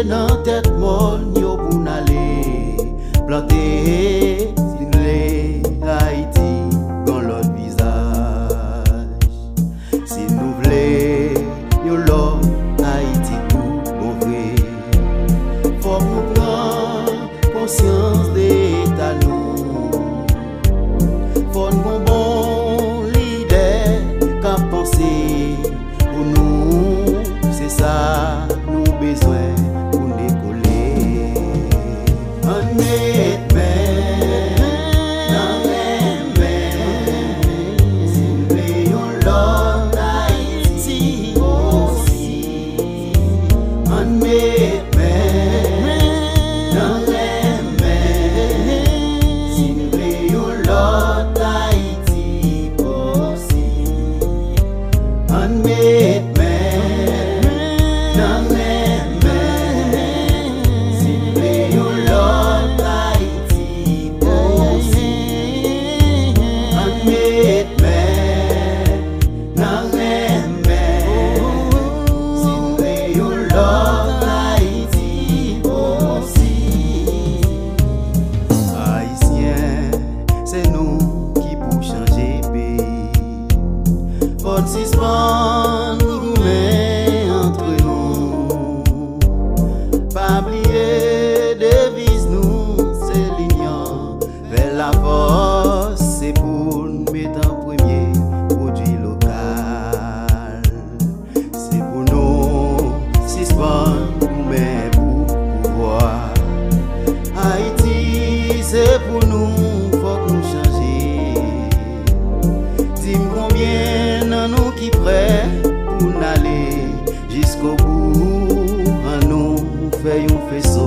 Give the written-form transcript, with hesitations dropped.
dans tête molle yo pour n'aller planter les Haïti dans l'autre visage. Si nous voulons yo l'autre Haïti tout bon vrai, faut nous prendre conscience d'état nous. Faut nous bon leader qu'à penser pour nous, c'est ça nous besoin pour décoller. On est dans les mains, si nous l'autre Haïti aussi. On est dans les mains, si nous l'autre Haïti aussi. On est dans les mains, si nous l'autre Haïti aussi. On est dans les mains, si nous l'autre Haïti aussi. Haïtiens, c'est nous qui pour changer pays. Faut suspendre mais entre nous. Pas oublier devise nous, c'est l'union vers la force. C'est pour nous mettre en premier produit local. C'est pour nous suspendre mais pour pouvoir. Haïti, c'est pour nous, faut que nous changer. Dis-moi combien dans nous qui prêt pour n'aller jusqu'au bout. En nous faisons faisceau.